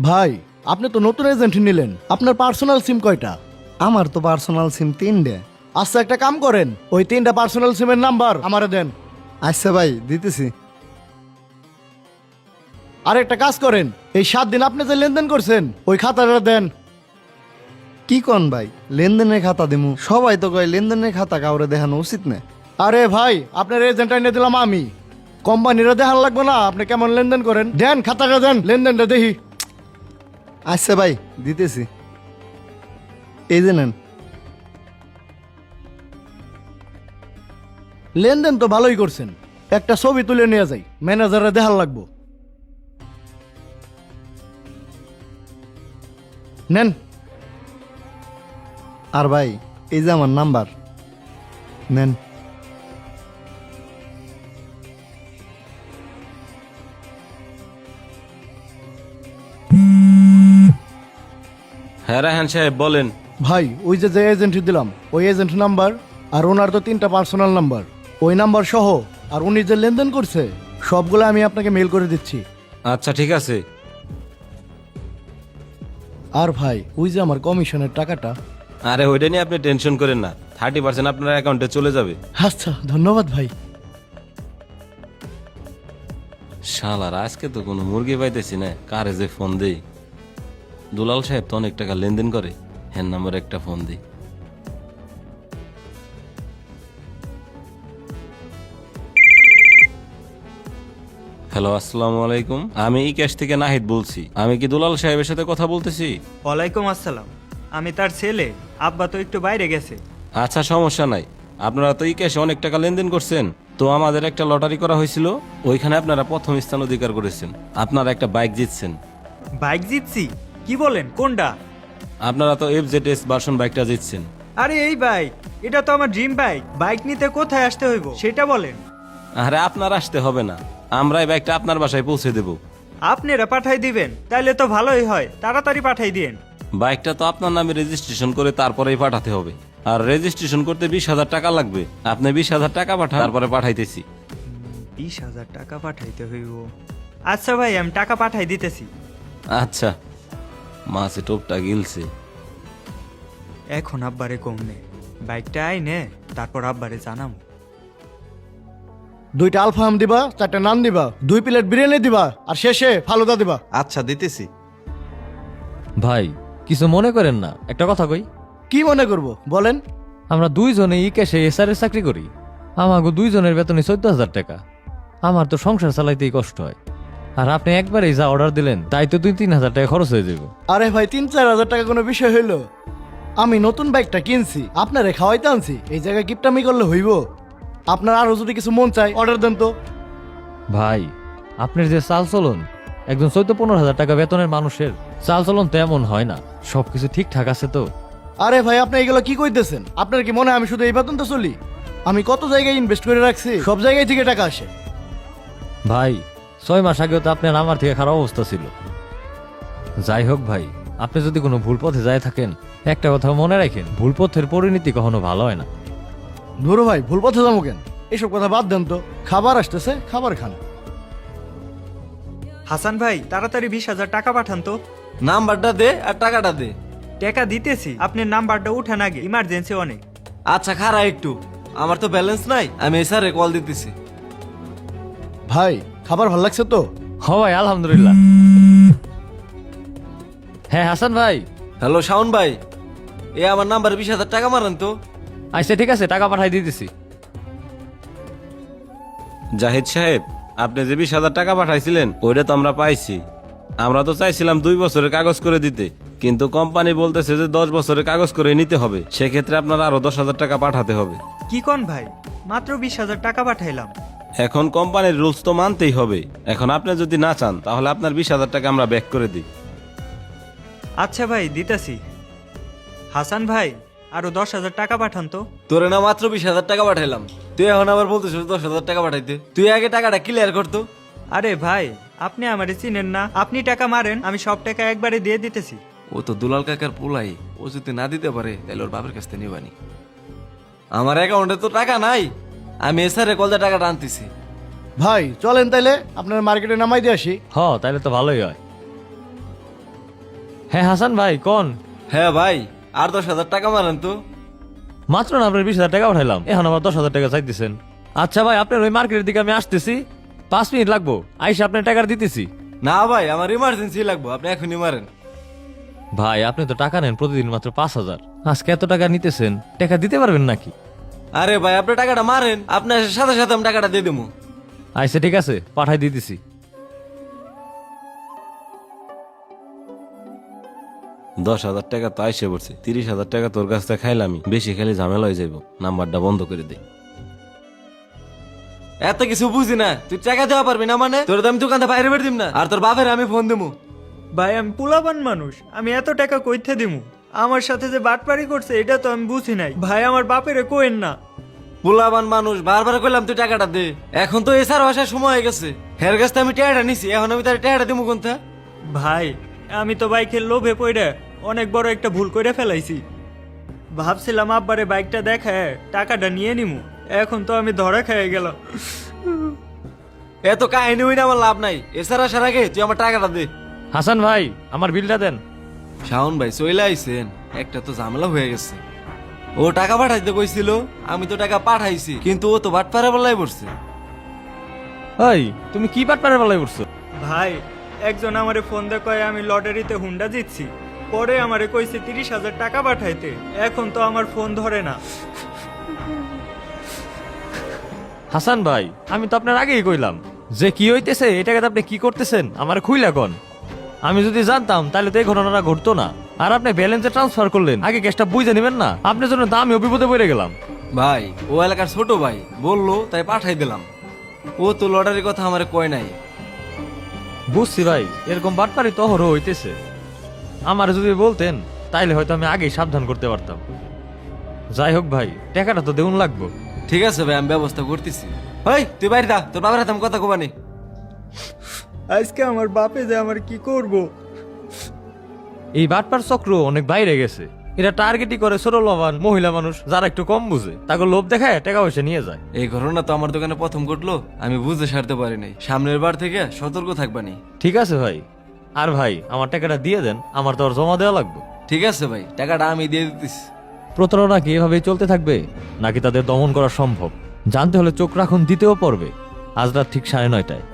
ভাই, আপনি তো নতুন এজেন্ট নিলেন, আপনার পার্সোনাল সিম কয়টা? আমার তো পার্সোনাল সিম 3টে। আচ্ছা, একটা কাম করেন, ওই 3টা পার্সোনাল সিমের নাম্বার আমারে দেন। আচ্ছা ভাই, দিতেছি। আর একটা কাজ করেন, এই 7 দিন আপনি যে লেনদেন করছেন ওই খাতাটা দেন। কি কন ভাই, লেনদেনের খাতা দিমু? সবাই তো কয় লেনদেনের খাতা কাউরে দেখানো উচিত না। আরে ভাই, আপনার এজেন্ট এনে দিলাম আমি, কোম্পানিরা দেখান লাগবে না আপনি কেমন লেনদেন করেন। দেন খাতাটা দেন, লেনদেনটা দেখি। আচ্ছা ভাই, দিতেছি। এই যে নেন। লেনদেন তো ভালোই করছেন, একটা ছবি তুলে নিয়ে যাই, ম্যানেজারে দেখান লাগবো। নেন। আর ভাই, এই যে আমার নাম্বার নেন। হ্যাঁ রায়হান সাহেব বলেন। ভাই, ওই যে যে এজেন্ট দিলাম ওই এজেন্ট নাম্বার, আর ওনার তো 3টা পার্সোনাল নাম্বার, ওই নাম্বার সহ আর উনি যে লেনদেন করছে সবগুলো আমি আপনাকে মেল করে দিচ্ছি। আচ্ছা ঠিক আছে। আর ভাই, ওই যে আমার কমিশনের টাকাটা। আরে ওইটা নিয়ে আপনি টেনশন করেন না, 30% আপনার অ্যাকাউন্টে চলে যাবে। আচ্ছা, ধন্যবাদ ভাই। শালার আজকে তো কোনো মুরগি পাইতেছি না, কারে যে ফোন দেই। দুলাল সাহেব তো অনেক টাকা লেনদেন করে, হ্যাঁ নাম্বারে একটা ফোন দিই। হ্যালো, আসসালামু আলাইকুম, আমি ই ক্যাশ থেকে নাহিদ বলছি। আমি কি দুলাল সাহেবের সাথে কথা বলতেছি? ওয়ালাইকুম আসসালাম। আমি তার ছেলে, আব্বা তো একটু বাইরে গেছে। আচ্ছা সমস্যা নাই, আপনারা তো ই ক্যাশে অনেক টাকা লেনদেন করছেন, তো আমাদের একটা লটারি করা হয়েছিল, ওইখানে আপনারা প্রথম স্থান অধিকার করেছেন, আপনারা একটা বাইক জিতছেন। বাইক জিতছি? কি বলেন, কোনটা? আপনারা তো FZS ভার্সন বাইকটা জিতছেন। আরে এই বাইক, এটা তো আমার ড্রিম বাইক। বাইক নিতে কোথায় আসতে হইব সেটা বলেন। আরে আপনার আসতে হবে না, আমরা এই বাইকটা আপনার বাসায় পৌঁছে দেব। আপনারা পাঠাই দিবেন? তাইলে তো ভালোই হয়, তাড়াতাড়ি পাঠাই দিন। বাইকটা তো আপনার নামে রেজিস্ট্রেশন করে তারপরেই পাঠাতে হবে, আর রেজিস্ট্রেশন করতে 20,000 টাকা লাগবে। আপনি 20,000 টাকা পাঠান, তারপরে পাঠাইতেছি। 20,000 টাকা পাঠাইতে হইব? আচ্ছা ভাই, আমি টাকা পাঠাই দিতেছি। আচ্ছা, মাছে টোপটা গিলছে। এখন আব্বারে কমনে বাইকটা আইনে, তারপর আব্বারে জানাবো। 2টা আলফাম দিবা, 4টা নান দিবা, 2 প্লেট বিরিয়ানি দিবা, আর শেষে ফালুদা দিবা। আচ্ছা দিতেছি। ভাই, কিছু মনে করেন না, একটা কথা কই। কি মনে করব বলেন? আমরা দুইজনে ই ক্যাশে এসআর চাকরি করি, আমাকে দুইজনের বেতনই 14,000 টাকা। আমার তো সংসার চালাইতেই কষ্ট হয়, আর আপনি একবারেই যা অর্ডার দিলেন তাই তো 2-3 হাজার টাকা খরচ হয়ে যাবে। আরে ভাই, 3-4 হাজার টাকা কোনো বিষয় হইলো? আমি নতুন বাইকটা কিনছি, আপনারে খাওয়াইতে আনছি, এই জায়গায় গিফটামি করলে হইব? আপনার আরো যদি কিছু মন চায় অর্ডার দেন তো। ভাই, আপনার যে চাল চলন, একজন 14-15 হাজার টাকা বেতনের মানুষের চাল চলন তো এমন হয় না। সবকিছু ঠিকঠাক আছে তো? আরে ভাই, আপনি এগুলো কি কইতেছেন? আপনার কি মনে হয় আমি শুধু এই বেতন তো চলি? আমি কত জায়গায় ইনভেস্ট করে রাখছি, সব জায়গায় থেকে টাকা আসে। ভাই, 6 মাস আগেও তো আপনার আমার থেকে খারাপ অবস্থা ছিল। যাই হোক ভাই, আপনি যদি কোনো ভুল পথে যায় থাকেন, একটা কথা মনে রাখেন, ভুল পথের পরিণতি কখনো ভালো হয় না। ধরো ভাই, ভুল পথে যাবো কেন? এসব কথা বাদ দেন তো, খাবার আসতেছে, খাবার খান। হাসান ভাই, তাড়াতাড়ি 20,000 টাকা পাঠান তো। নাম্বারটা দে আর টাকাটা দে। টাকা দিতেছি, আপনার নাম্বারটা উঠান আগে, ইমার্জেন্সি অনেক। আচ্ছা খারা একটু, আমার তো ব্যালেন্স নাই, আমি স্যারে কল দিতেছি। ভাই, খাবার ভালো লাগছে তো? হ ভাই, আলহামদুলিল্লাহ। হ্যাঁ হাসান ভাই। হ্যালো শাওন ভাই, এ আমার নাম্বার 20,000 টাকা মারান তো। আচ্ছা ঠিক আছে, টাকা পাঠাই দিতেছি। জাহিদ সাহেব, আপনি যে 20,000 টাকা পাঠাইছিলেন ওইটা তো আমরা পাইছি। আমরা তো চাইছিলাম 2 বছরের কাগজ করে দিতে, কিন্তু কোম্পানি বলতেছে যে 10 বছরের কাগজ করে নিতে হবে, সেক্ষেত্রে আপনার আরো 10,000 টাকা পাঠাতে হবে। কি কোন ভাই, মাত্র 20,000 টাকা পাঠাইলাম। এখন কোম্পানির রুলস তো মানতেই হবে, এখন আপনি যদি না চান তাহলে আপনার 20,000 টাকা আমরা ব্যাক করে দিই। আচ্ছা ভাই, দিতেছি। হাসান ভাই, আরো 10,000 টাকা পাঠান তো। তোরে না মাত্র 20,000 টাকা পাঠাইলাম, তুই এখন আবার বলতেছিস 10,000 টাকা পাঠাইতে। তুই আগে টাকাটা ক্লিয়ার করতো। আরে ভাই, আপনি আমারে চিনেন না, আপনি টাকা মারেন, আমি সব টাকা একবারে দিয়ে দিতেছি। ও তো দুলাল কাকার পোলাই, ও যদি না দিতে পারে তাহলে ওর বাপের কাছ থেকে নিবানি। আমার অ্যাকাউন্টে তো টাকা নাই, আমি স্যারে কল দিয়ে টাকাটা আনতেছি। ভাই চলেন তাইলে আপনার মার্কেটে নামাই দিয়ে আসি। হ, তাহলে তো ভালোই হয়। হ্যাঁ হাসান ভাই কোন? হ্যাঁ ভাই, আর 10,000 টাকা মারেন তো। মাত্র না আপনার 20,000 টাকা পাঠাইলাম, এখন আবার 10,000 টাকা চাইতেছেন। আচ্ছা ভাই, আপনার ওই মার্কেটের দিকে আমি আসতেছি, 5 মিনিট লাগবো, আইসা আপনার টাকা দিতেছি। না ভাই, আমার ইমার্জেন্সি লাগবো, আপনি এখনই মারেন। ভাই আপনি তো টাকা নেন প্রতিদিন মাত্র 5,000, আজকে এত টাকা নিতেছেন, টাকা দিতে পারবেন নাকি? আরে ভাই, আপনি টাকাটা মারেন, আপনার সাথে সাথে আমি টাকাটা দিয়ে দেবো। আইসা ঠিক আছে, পাঠাই দিতেছি। 10,000 টাকা তো আইসে পড়ছে, 30,000 টাকা তোর কাছ থেকে খাইলামই, বেশি খালি ঝামেলা হয়ে যাইব, নাম্বারটা বন্ধ করে দে। এত কিছু বুঝি না, তুই টাকা দেওয়া পারবি না মানে? তোর তো আমি দোকানটা বাইরে বের দিম না, আর তোর বাপের আমি ফোন দেবো। ভাই আমি পোলাপান মানুষ, আমি এত টাকা কইতে দিমু? আমার সাথে যে বাটপারি করছে এটা তো আমি বুঝি নাই। ভাই আমার বাপেরে কোয়েন না। পোলাবান মানুষ, বারবার কইলাম তুই টাকাটা দে। এখন তো এসার আসার সময় হয়ে গেছে, হের কাছ থেকে আমি টাকাটা নিছি, এখন আমি তার টাকাটা দেবো কোনটা? ভাই আমি তো বাইকের লোভে পড়ে অনেক বড় একটা ভুল করে ফেলাইছি। ভাবছিলাম আব্বারে বাইকটা দেখায় টাকাটা নিয়ে নিমু, এখন তো আমি ধরা খেয়ে গেলাম। এত কাহিনী হইনা আমার লাভ নাই, এসার আসার আগে তুই আমার টাকাটা দে। হাসান ভাই আমার বিলটা দেন। শাওন ভাই চলে আইছেন, একটা তো ঝামেলা হয়ে গেছে। ও টাকা পাঠাইতে কইছিল, আমি তো টাকা পাঠাইছি, কিন্তু ও তো বাটপাড়া বলাই পড়ছে। এই তুমি কি বাটপারের বেলায় করছো? ভাই একজন আমারে ফোন দিয়ে কয় আমি লটারিতে হুন্ডা জিতছি, পরে আমারে কইছে 30,000 টাকা পাঠাইতে, এখন তো আমার ফোন ধরে না। হাসান ভাই আমি তো আপনার আগেই কইলাম যে কি হইতেছে, এটাকে আপনি কি করতেছেন আমার খুইলা কোন। আমি যদি জানতাম তাহলে তো এই ঘটনাটা ঘটতো না। আর আপনি ব্যালেন্সে ট্রান্সফার করলেন, আগে ক্যাশটা বুঝে নেবেন না? আপনার জন্য তো আমিও বিপদে পড়ে গেলাম। ভাই ও এলাকার ছোট ভাই বললো, তাই পাঠাই দিলাম। ও তো লটারির কথা আমারে কয় নাই। বুঝছি ভাই, এরকম বাটপারি তো অহরহ হইতেছে। আমার যদি বলতেন তাইলে হয়তো আমি আগেই সাবধান করতে পারতাম। যাই হোক ভাই, টাকাটা তো দেউন লাগবো। ঠিক আছে ভাই, আমি ব্যবস্থা করতেছি। ওই তুই বাইরে দা, তোর বাবার হাতে আমি কথা কবানি। আজকে আমার বাপে যে আমার কি করব। এই বাটপার চক্র অনেক বাইরে গেছে, এরা টার্গেটই করে ছোট লবান মহিলা মানুষ যারা একটু কম বুঝে, তাকে লোভ দেখায় টাকা পয়সা নিয়ে যায়। এই ঘটনা তো আমার দোকানে প্রথম ঘটলো, আমি বুঝতে সারতে পারি নাই। সামনের বার থেকে সতর্ক থাকবানি। ঠিক আছে ভাই, আর ভাই আমার টাকাটা দিয়ে দেন, আমার তো আর জমা দেওয়া লাগবে। ঠিক আছে ভাই, টাকাটা আমি দিয়ে দিতেছি। প্রতারণা কি এভাবেই চলতে থাকবে, নাকি তাদের দমন করা সম্ভব? জানতে হলে চোখ রাখুন দ্বিতীয় পর্বে, আজ রাত ঠিক 9:30টায়।